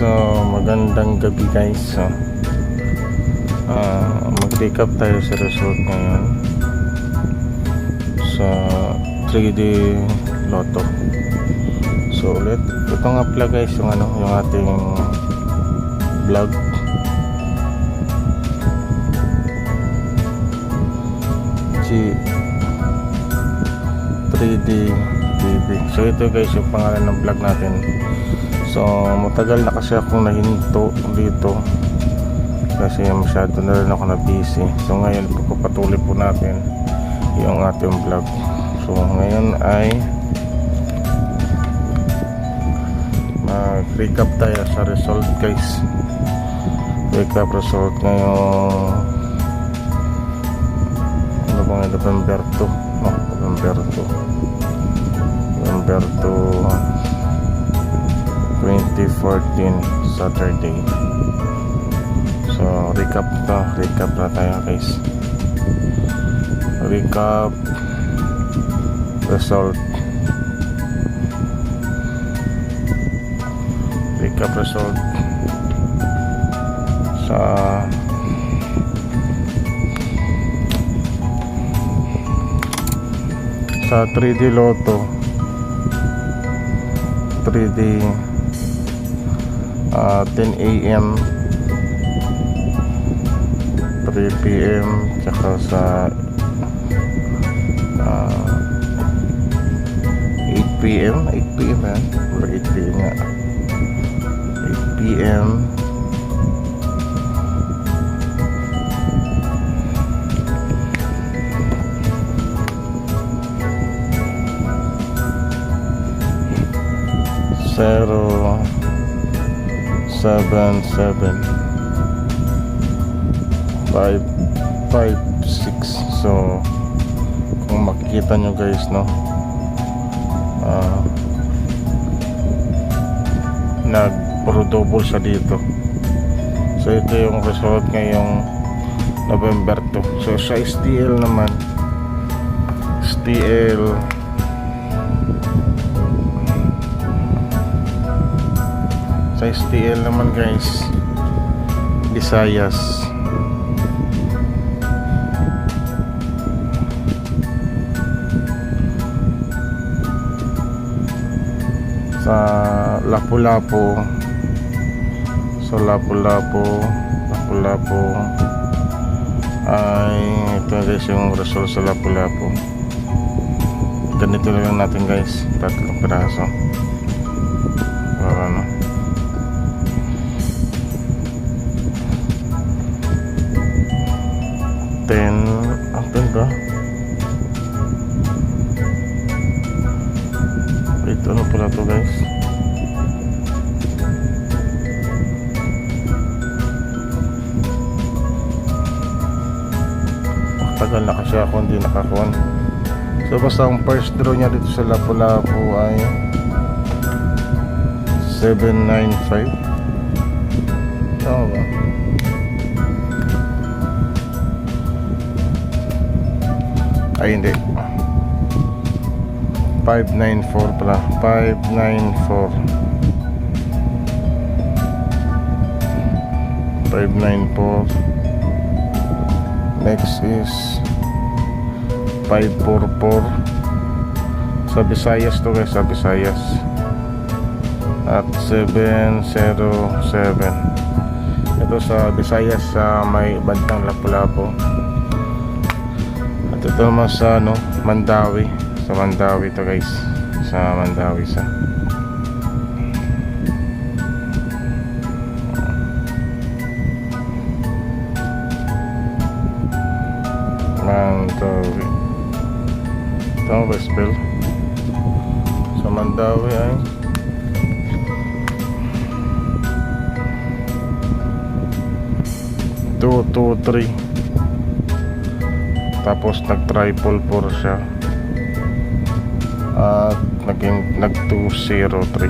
So magandang gabi guys. So mag-recap tayo sa result ngayon sa 3D Lotto. So ulit ito nga pala guys yung ating vlog. Si 3D TV. So ito guys yung pangalan ng vlog natin. So matagal na kasi akong nahinto dito kasi masyado na rin ako na busy. So ngayon pagpapatuloy po natin yung ating vlog. So ngayon ay mag-recap tayo sa result guys. Recap result ngayong November 2014 Saturday. So recap na tayo guys. Recap result sa 3D Lotto 10 AM 3 PM tsaka sa 8 PM yan or 8 PM nga 8 PM Zero 77 556. So kung makikita nyo guys nag-double siya dito. So ito yung result ngayong November 2. So sa STL naman, STL naman guys, Visayas sa Lapu-Lapu ay ito guys yung result sa Lapu-Lapu. Ganito lang natin guys, 3 piraso para 10 ba? Ito ano pala to guys? Tagal na kasi ako hindi nakakuha. So basta ang first draw niya dito sa Lapu-Lapu ay 795. Tama ba? Ay hindi, 594 pala. 594 next is 544 sa Visayas to guys, sa Visayas at 707. Ito sa Visayas sa may bandang Lapu-Lapu. At ito naman sa Mandawi. Sa Mandawi to guys. Sa Mandawi sa Mandawi. Tama ba spell? Sa Mandawi ay 223. Tapos nag-triple 4 siya at nag-203.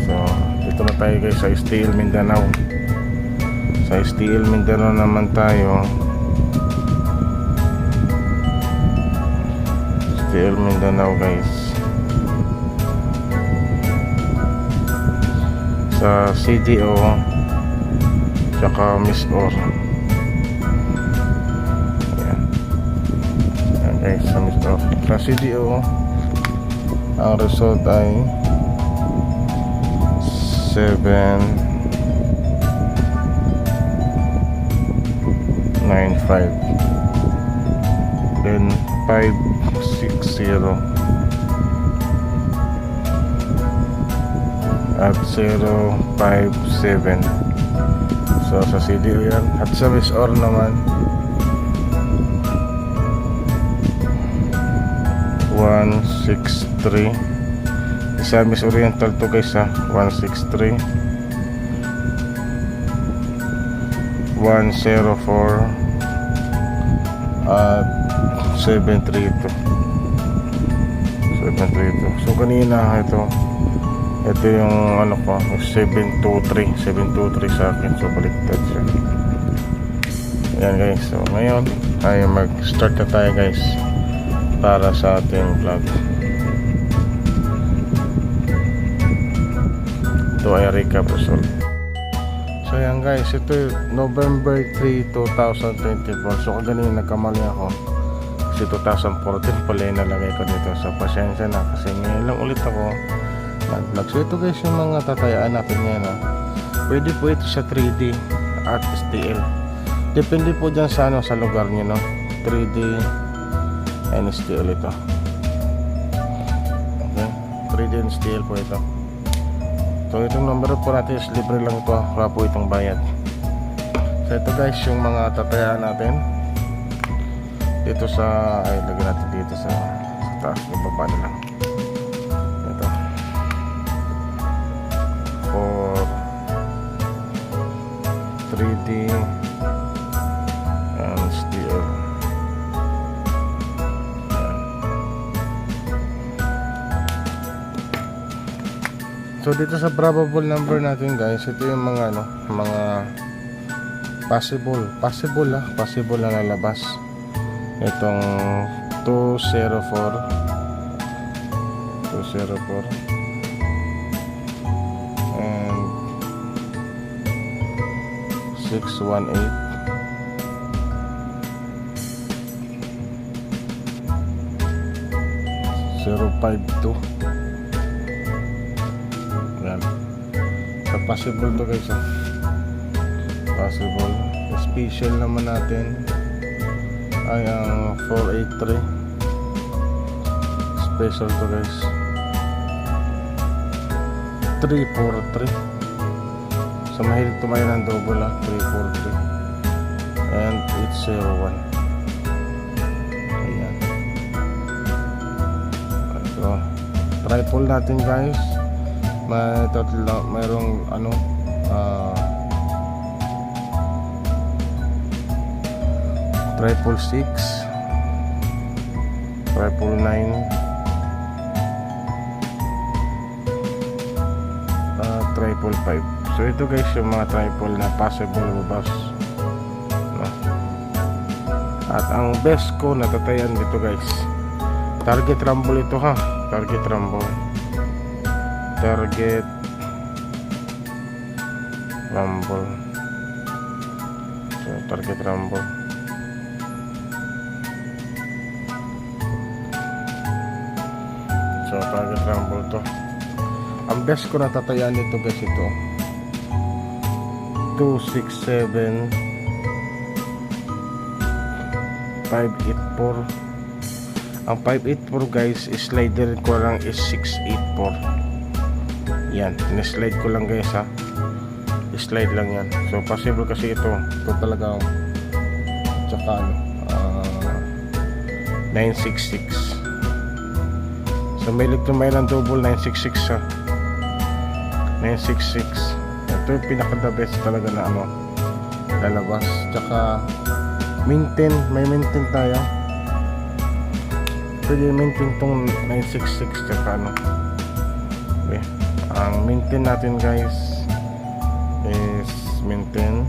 So dito na tayo guys sa STL Mindanao. Sa STL Mindanao naman tayo. STL Mindanao guys, sa CDO tsaka Miss Or. Ayan. Ayan guys, sa Miss Or. Sa CDO ang result ay 795, then 560 at 057. So sa CDO yan. At sa Miss Or naman 163. Sa Miss Oriental to guys ha, 163, 104 at 732. So kanina ito yung ano ko, 723 sa akin. So baliktad siya. Ayan guys, so ngayon ay mag start na tayo guys para sa ating vlog. Ito ay recap result. So ayan guys, ito November 3, 2024. So kanina nagkamali ako kasi 2014 pala yung nalagay ko dito. So pasensya na kasi ngayon lang ulit ako nag-vlog. So ito guys yung mga tatayaan natin ngayon ha. Pwede po ito sa 3D at STL. Depende po dyan sa, sa lugar nyo, no? 3D and STL ito. Okay, 3D and STL po ito. So itong number po natin is libre lang ito, wala po itong bayad. So ito guys yung mga tatayaan natin dito sa, ay lagyan natin dito sa taas, yung baba na lang. Ito for 3D and STL. So dito sa probable number natin guys, ito yung mga mga possible na lalabas. Itong 204 and 618 052. Yan. So possible to guys possible. Special naman natin ay ang 483. Special to guys 343. So mahilig tumayo ng double 343 and 801. Ayan. So triple natin guys. May tatlo, mayroong triple 6, triple 9, triple 5. So ito guys yung mga triple na possible bubas, no? At ang best ko na tatayan dito guys, target rumble ito ha, target rumble. So target rumble. So target rumble to. Ang best ko na tatayaan nito guys, ito 267 584. Ang 584 guys, slider ko lang is 684. Yan, in-slide ko lang guys ha. Slide lang yan. So possible kasi ito talaga tsaka 966. So may ligtumay ng double 966 ha. 966. Ito yung pinaka the best talaga na lalabas. Tsaka maintain, may maintain tayo. Pwede maintain tong 966 tsaka okay. Ang maintain natin guys is maintain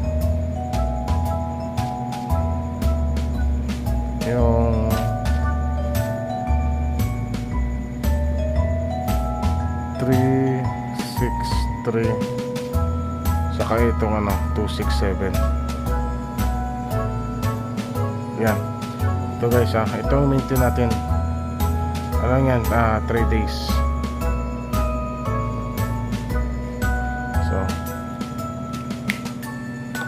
yung 363 itong 267. Yan. Ito guys itong maintain natin. Ano yan? 3 days. So,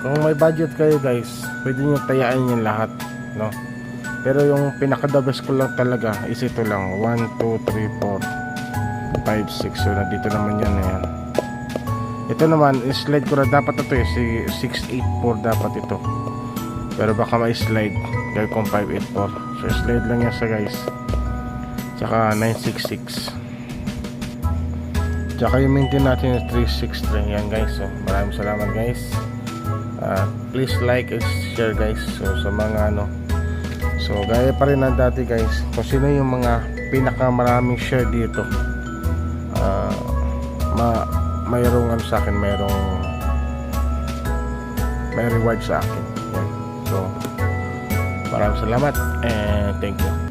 kung may budget kayo guys, pwede nyo tayain yung lahat, no? Pero yung pinaka-the best ko lang talaga is ito lang. 1, 2, 3, 4, 5, 6. So, nandito naman yan. Ayan. Ito naman, slide ko na dapat ito si 684 dapat ito. Pero baka ma-slide. Gawin kong 584. So, slide lang yan sa guys. Tsaka 966. Tsaka yung maintain natin yung 363. Yan guys. So, maraming salamat guys. Please like and share guys. So, sa mga so, gaya pa rin ng dati guys. Kung sino yung mga pinakamaraming share dito, mayroong sa akin, may reward sa akin. Yan. So, maraming salamat and thank you.